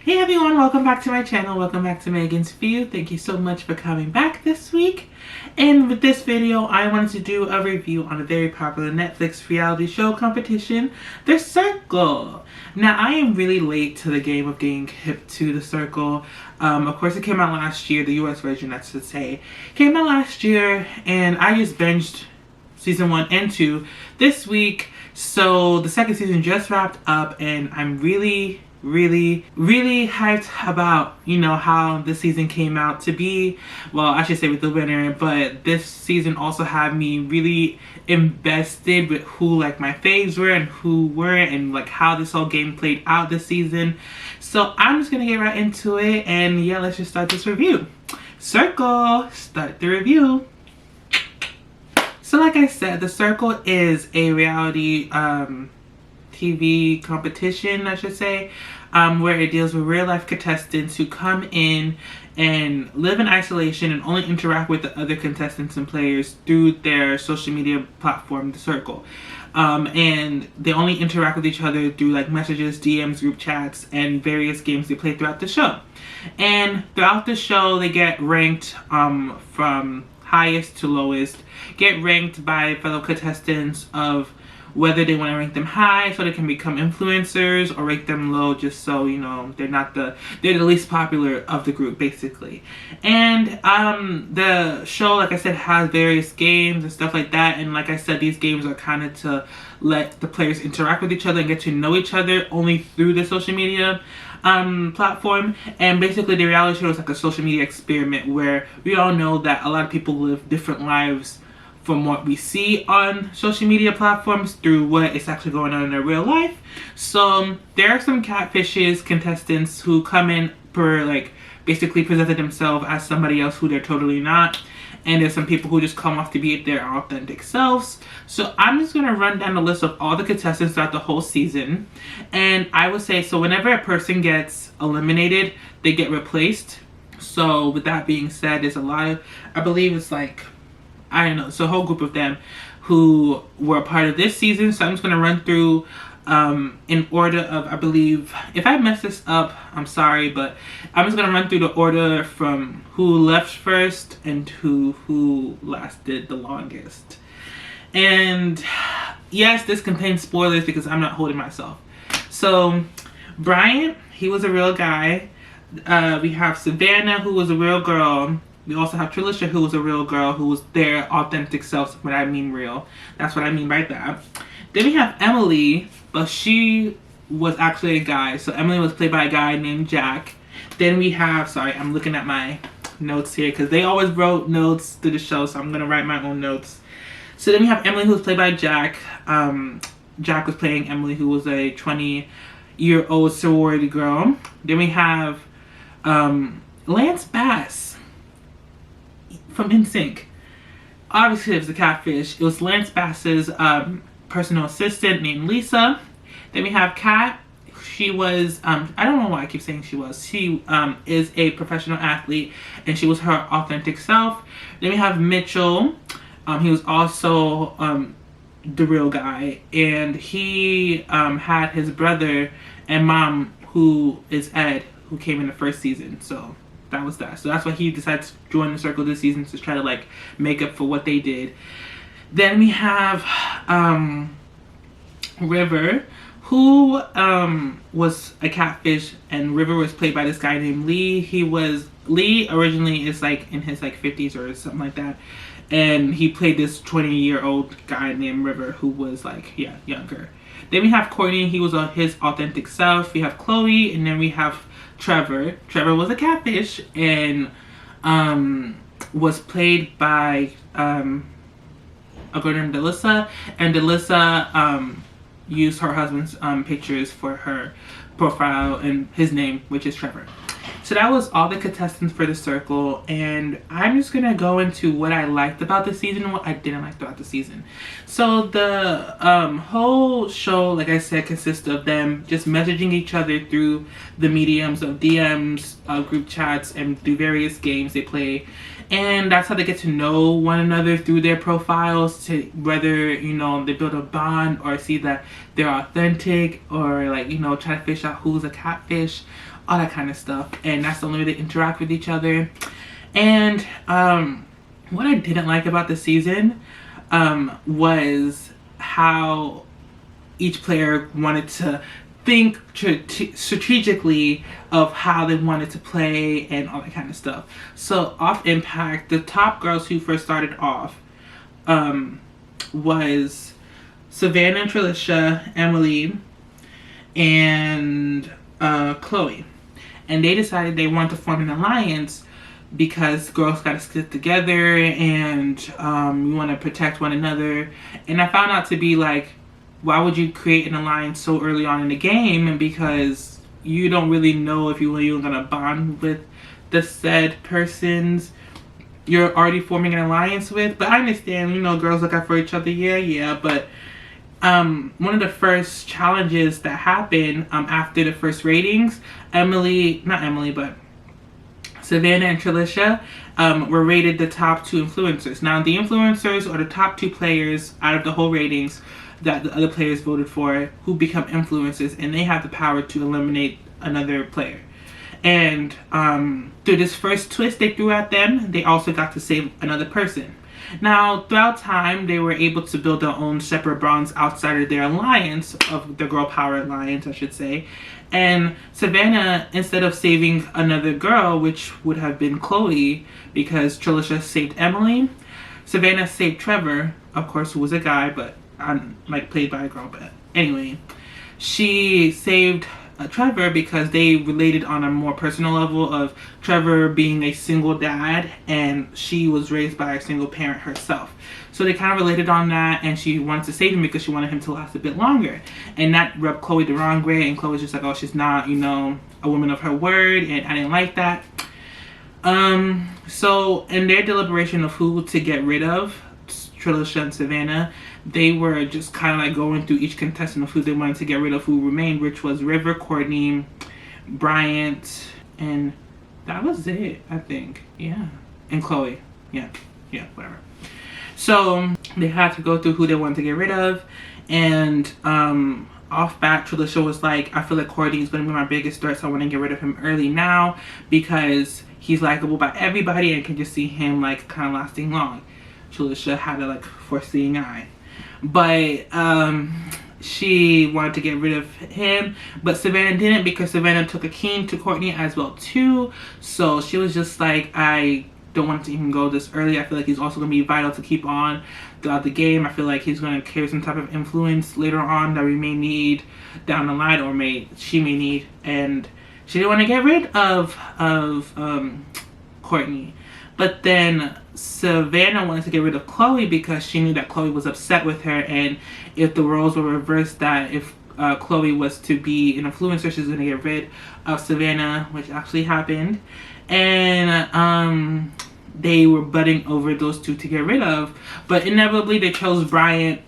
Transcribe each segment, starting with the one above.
Hey everyone, welcome back to my channel. Welcome back to Megan's View. Thank you so much for coming back this week. And with this video, I wanted to do a review on a very popular Netflix reality show competition, The Circle. Now, I am really late to the game of getting hip to The Circle. Of course, it came out last year, the US version, that's to say. Came out last year, and I just binged season 1 and 2 this week. So the second season just wrapped up, and I'm really hyped about, you know, how the season came out to be. Well, I should say with the winner, but this season also had me really invested with who like my faves were and who weren't, and like how this whole game played out this season. So I'm just gonna get right into it, and yeah, let's just start this review. Circle, start the review. So like I said, The Circle is a reality TV competition, I should say, where it deals with real life contestants who come in and live in isolation and only interact with the other contestants and players through their social media platform, The Circle. And they only interact with each other through like messages, DMs, group chats, and various games they play throughout the show. And throughout the show, they get ranked from highest to lowest, get ranked by fellow contestants of whether they want to rank them high so they can become influencers, or rank them low just so, you know, they're the least popular of the group, basically. And the show, like I said, has various games and stuff like that, and like I said, these games are kind of to let the players interact with each other and get to know each other only through the social media platform. And basically the reality show is like a social media experiment where we all know that a lot of people live different lives from what we see on social media platforms through what is actually going on in their real life. So there are some catfishes contestants who come in basically presented themselves as somebody else who they're totally not. And there's some people who just come off to be their authentic selves. So I'm just going to run down the list of all the contestants throughout the whole season. And I would say, so whenever a person gets eliminated, they get replaced. So with that being said, there's a lot of, I believe it's like, I don't know, it's a whole group of them who were a part of this season. So I'm just going to run through in order of, I believe, if I mess this up, I'm sorry, but I'm just going to run through the order from who left first and who lasted the longest. And yes, this contains spoilers because I'm not holding myself. So Bryant, he was a real guy. We have Savannah, who was a real girl. We also have Trisha, who was a real girl, who was their authentic selves. When I mean real, that's what I mean by that. Then we have Emily, but she was actually a guy. So Emily was played by a guy named Jack. Then we have, sorry, I'm looking at my notes here because they always wrote notes to the show, so I'm going to write my own notes. So then we have Emily, who was played by Jack. Jack was playing Emily, who was a 20-year-old sorority girl. Then we have Lance Bass from NSYNC. Obviously, it was a catfish. It was Lance Bass's personal assistant named Lisa. Then we have Kat. She was, I don't know why I keep saying she was. She is a professional athlete, and she was her authentic self. Then we have Mitchell. He was also the real guy, and he had his brother and mom, who is Ed, who came in the first season. So that was that. So that's why he decided to join The Circle this season, to try to like make up for what they did. Then we have River, who was a catfish, and River was played by this guy named Lee. Lee originally is like in his like 50s or something like that, and he played this 20-year-old guy named River who was like, yeah, younger. Then we have Courtney. He was his authentic self. We have Chloe, and then we have Trevor. Trevor was a catfish and was played by a girl named Delissa, and Delissa used her husband's pictures for her profile and his name, which is Trevor. So that was all the contestants for The Circle, and I'm just gonna go into what I liked about the season and what I didn't like about the season. So the whole show, like I said, consists of them just messaging each other through the mediums of DMs, group chats, and through various games they play. And that's how they get to know one another through their profiles, to whether, you know, they build a bond or see that they're authentic, or like, you know, try to fish out who's a catfish, all that kind of stuff. And that's the only way they interact with each other. And what I didn't like about the season was how each player wanted to think strategically of how they wanted to play and all that kind of stuff. So off Impact, the top girls who first started off was Savannah and Trilisha, Emily, and Chloe. And they decided they wanted to form an alliance because girls got to stick together and we want to protect one another. And I found out to be like, why would you create an alliance so early on in the game? And because you don't really know if you're going to bond with the said persons you're already forming an alliance with. But I understand, you know, girls look out for each other. Yeah. But one of the first challenges that happened after the first ratings, Savannah and Trilisha were rated the top 2 influencers. Now, the influencers are the top 2 players out of the whole ratings that the other players voted for who become influencers, and they have the power to eliminate another player. And through this first twist they threw at them, they also got to save another person. Now, throughout time, they were able to build their own separate bonds outside of their alliance, of the Girl Power Alliance, I should say. And Savannah, instead of saving another girl, which would have been Chloe, because Trilisha saved Emily, Savannah saved Trevor, of course, who was a guy, but like played by a girl. But anyway, she saved Trevor because they related on a more personal level, of Trevor being a single dad and she was raised by a single parent herself. So they kind of related on that, and she wanted to save him because she wanted him to last a bit longer. And that rubbed Chloe the wrong way, and Chloe was just like, oh, she's not, you know, a woman of her word, and I didn't like that. So in their deliberation of who to get rid of, Trilisha and Savannah, they were just kind of like going through each contestant of who they wanted to get rid of, who remained, which was River, Courtney, Bryant, and that was it, I think. Yeah. And Chloe. Yeah, whatever. So they had to go through who they wanted to get rid of, and off bat, Trilisha was like, I feel like Courtney is going to be my biggest threat, so I want to get rid of him early now because he's likable by everybody and can just see him like kind of lasting long. Trilisha had a like foreseeing eye, but she wanted to get rid of him, but Savannah didn't, because Savannah took a keen to Courtney as well too. So she was just like, I don't want to even go this early. I feel like he's also going to be vital to keep on throughout the game. I feel like he's going to carry some type of influence later on that we may need down the line, or she may need. And she didn't want to get rid of Courtney. But then Savannah wanted to get rid of Chloe because she knew that Chloe was upset with her, and if the roles were reversed, that if Chloe was to be an influencer, she's going to get rid of Savannah, which actually happened. And they were butting over those two to get rid of, but inevitably they chose Bryant.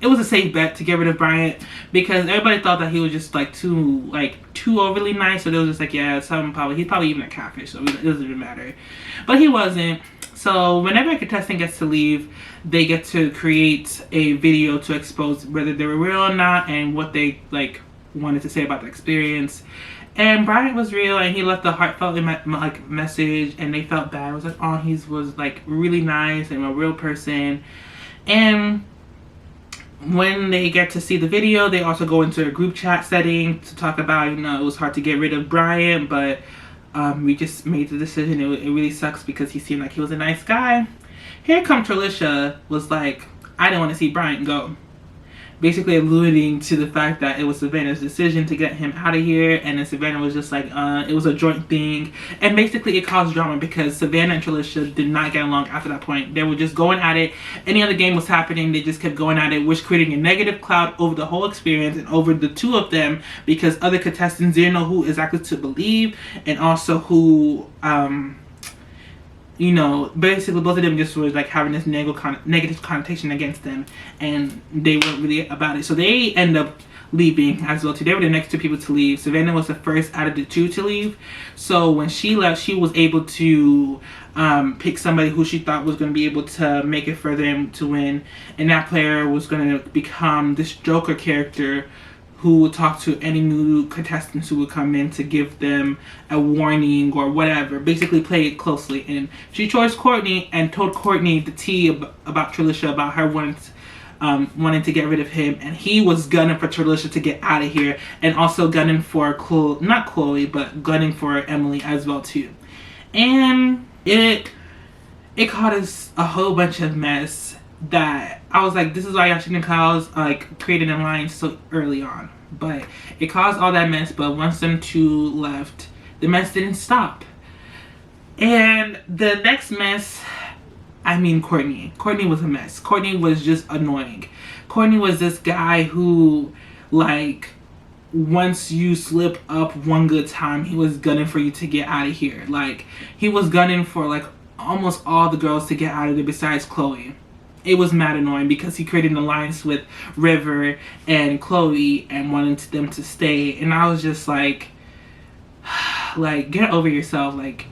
It was a safe bet to get rid of Bryant because everybody thought that he was just too overly nice. So they was just like, yeah, he's probably even a catfish, so it doesn't even matter. But he wasn't. So whenever a contestant gets to leave, they get to create a video to expose whether they were real or not and what they wanted to say about the experience. And Bryant was real, and he left a heartfelt message, and they felt bad. It was like, oh, he was really nice and a real person. And when they get to see the video, they also go into a group chat setting to talk about, it was hard to get rid of Bryant, but we just made the decision. It really sucks because he seemed like he was a nice guy. Here comes Trilisha was like, I didn't want to see Bryant go. Basically alluding to the fact that it was Savannah's decision to get him out of here, and then Savannah was just like, it was a joint thing. And basically it caused drama because Savannah and Trilisha did not get along after that point. They were just going at it. Any other game was happening, they just kept going at it, which creating a negative cloud over the whole experience and over the two of them, because other contestants didn't know who exactly to believe, and also who basically both of them just was having this negative connotation against them, and they weren't really about it. So they end up leaving as well too. They were the next two people to leave. Savannah was the first out of the two to leave. So when she left, she was able to pick somebody who she thought was going to be able to make it further and to win. And that player was going to become this Joker character who would talk to any new contestants who would come in to give them a warning or whatever. Basically play it closely. And she chose Courtney and told Courtney the tea about Trilisha, about her wanting to get rid of him. And he was gunning for Trilisha to get out of here. And also gunning for not Chloe, but gunning for Emily as well too. And it caused us a whole bunch of mess that I was like, this is why y'all shouldn't cause creating an alliance so early on. But it caused all that mess. But once them two left, the mess didn't stop. And the next mess, I mean Courtney. Courtney was a mess. Courtney was just annoying. Courtney was this guy who, like, once you slip up one good time, he was gunning for you to get out of here. Like, he was gunning for like almost all the girls to get out of there besides Chloe. It was mad annoying because he created an alliance with River and Chloe and wanted them to stay. And I was just like, get over yourself. Like,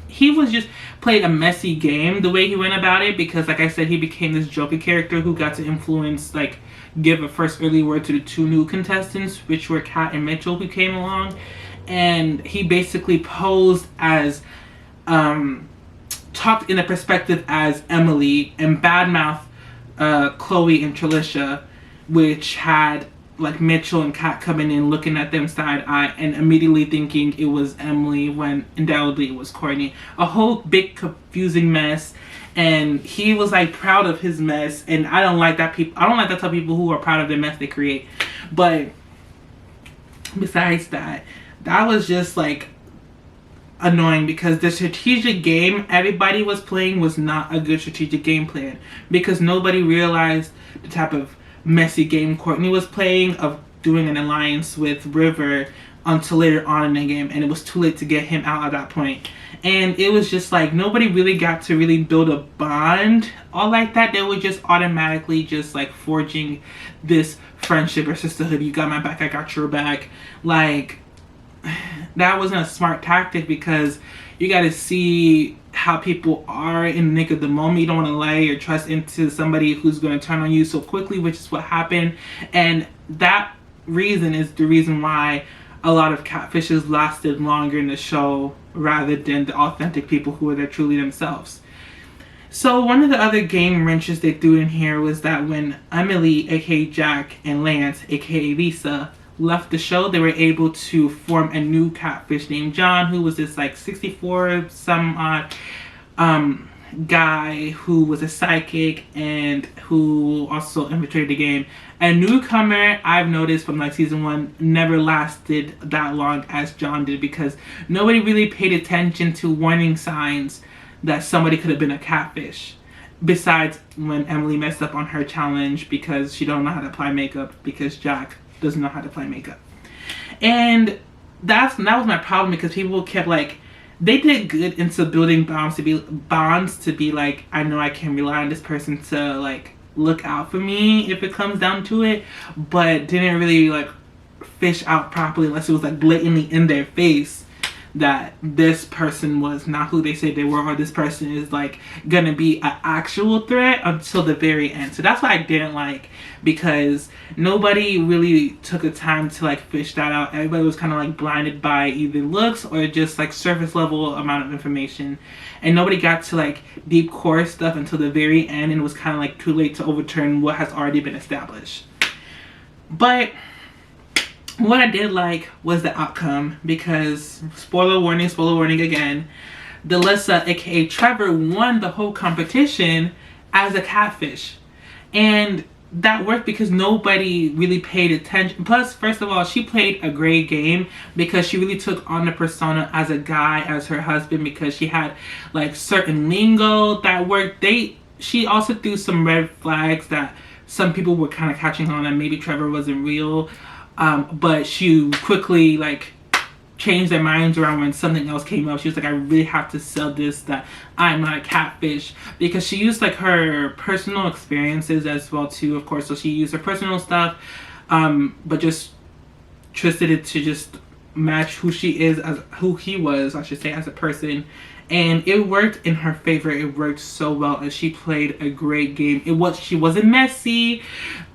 he was just played a messy game the way he went about it, because like I said, he became this Joker character who got to influence, like, give a first early word to the two new contestants, which were Kat and Mitchell, who came along. And he basically posed as talked in a perspective as Emily and badmouth Chloe and Trilisha, which had like Mitchell and Kat coming in looking at them side eye and immediately thinking it was Emily when undoubtedly it was Courtney. A whole big confusing mess. And he was like proud of his mess, and I don't like that type of people who are proud of the mess they create. But besides that, that was just like annoying, because the strategic game everybody was playing was not a good strategic game plan, because nobody realized the type of messy game Courtney was playing of doing an alliance with River until later on in the game, and it was too late to get him out at that point. And it was just like nobody really got to really build a bond all like that. They were just automatically just like forging this friendship or sisterhood. You got my back, I got your back. Like, that wasn't a smart tactic, because you got to see how people are in the nick of the moment. You don't want to lay your trust into somebody who's going to turn on you so quickly, which is what happened. And that reason is the reason why a lot of catfishes lasted longer in the show rather than the authentic people who were there truly themselves. So one of the other game wrenches they threw in here was that when Emily, aka Jack, and Lance, aka Lisa, left the show, they were able to form a new catfish named John, who was this like 64 some odd guy who was a psychic and who also infiltrated the game. A newcomer, I've noticed from like season 1, never lasted that long as John did, because nobody really paid attention to warning signs that somebody could have been a catfish. Besides when Emily messed up on her challenge because she don't know how to apply makeup, because Jack doesn't know how to apply makeup. And that was my problem, because people kept like, they did good into building bonds to be like, I know I can rely on this person to like look out for me if it comes down to it, but didn't really like fish out properly unless it was like blatantly in their face that this person was not who they said they were, or this person is like gonna be an actual threat until the very end. So that's what I didn't like, because nobody really took the time to like fish that out. Everybody was kind of like blinded by either looks or just like surface level amount of information, and nobody got to like deep core stuff until the very end, and it was kind of like too late to overturn what has already been established. But what I did like was the outcome, because spoiler warning again, Delissa, aka Trevor, won the whole competition as a catfish. And that worked because nobody really paid attention. Plus, first of all, she played a great game, because she really took on the persona as a guy, as her husband, because she had like certain lingo that worked. She also threw some red flags that some people were kind of catching on that maybe Trevor wasn't real. But she quickly like changed their minds around when something else came up. She was like, I really have to sell this, that I'm not a catfish, because she used like her personal experiences as well too, of course. So she used her personal stuff but just twisted it to just match who she is, as who he was, I should say, as a person. And it worked in her favor. It worked so well, and she played a great game. She wasn't messy.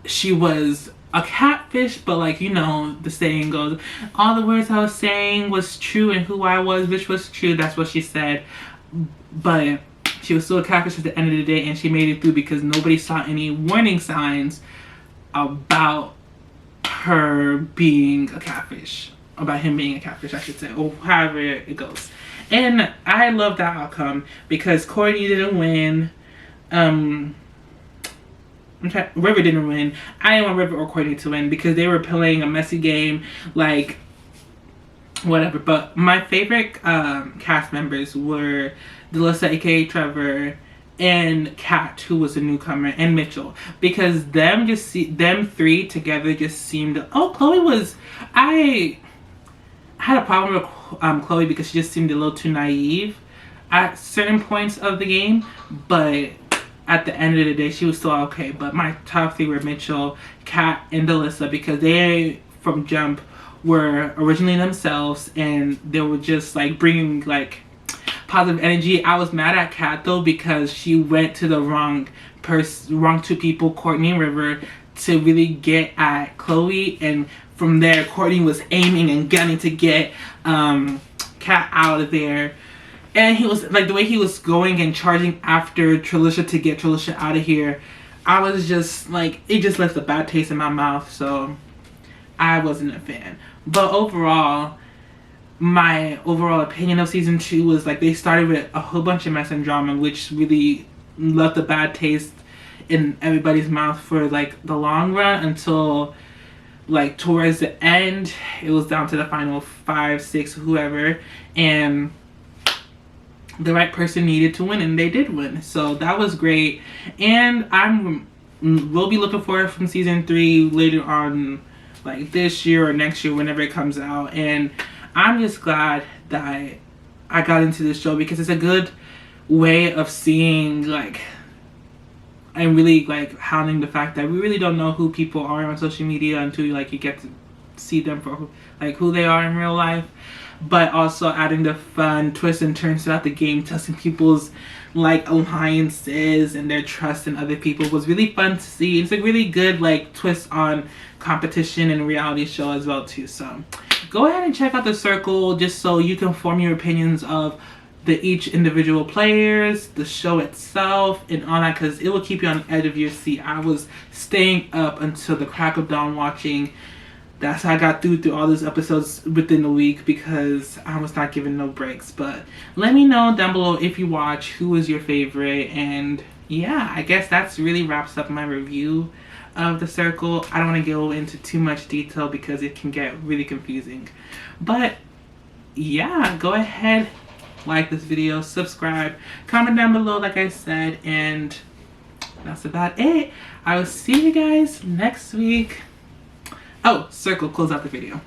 She was a catfish, but like, you know, the saying goes, all the words I was saying was true, and who I was, which was true. That's what she said. But she was still a catfish at the end of the day, and she made it through because nobody saw any warning signs about her being a catfish. About him being a catfish, I should say, or however it goes. And I love that outcome because Courtney didn't win. River didn't win. I didn't want River or Courtney to win because they were playing a messy game, like whatever. But my favorite cast members were Delissa, aka Trevor, and Kat, who was a newcomer, and Mitchell, because them three together just seemed. Oh, Chloe was. I had a problem with Chloe because she just seemed a little too naive at certain points of the game, but at the end of the day she was still okay. But my top three were Mitchell, Kat, and Delissa because they from jump were originally themselves, and they were just like bringing like positive energy. I was mad at Kat though because she went to the wrong two people, Courtney and River, to really get at Chloe, and from there Courtney was aiming and gunning to get Kat out of there. And he was like, the way he was going and charging after Trilisha to get Trilisha out of here, I was just like, it just left a bad taste in my mouth, so I wasn't a fan. But overall, my overall opinion of season 2 was like, they started with a whole bunch of mess and drama, which really left a bad taste in everybody's mouth for like the long run, until like towards the end it was down to the final 5, 6, whoever, and the right person needed to win, and they did win. So that was great, and we'll be looking forward from season 3 later on, like this year or next year, whenever it comes out. And I'm just glad that I got into this show because it's a good way of seeing like, and really like hounding the fact that we really don't know who people are on social media until like you get to see them for like who they are in real life. But also adding the fun twists and turns throughout the game, testing people's like alliances and their trust in other people was really fun to see. It's a really good like twist on competition and reality show as well too. So go ahead and check out The Circle just so you can form your opinions of each individual players, the show itself, and all that, because it will keep you on the edge of your seat. I was staying up until the crack of dawn watching. That's how I got through all those episodes within a week because I was not given no breaks. But let me know down below if you watch who is your favorite. And yeah, I guess that's really wraps up my review of The Circle. I don't want to go into too much detail because it can get really confusing. But yeah, go ahead, like this video, subscribe, comment down below like I said, and that's about it. I will see you guys next week. Oh, Circle, close out the video.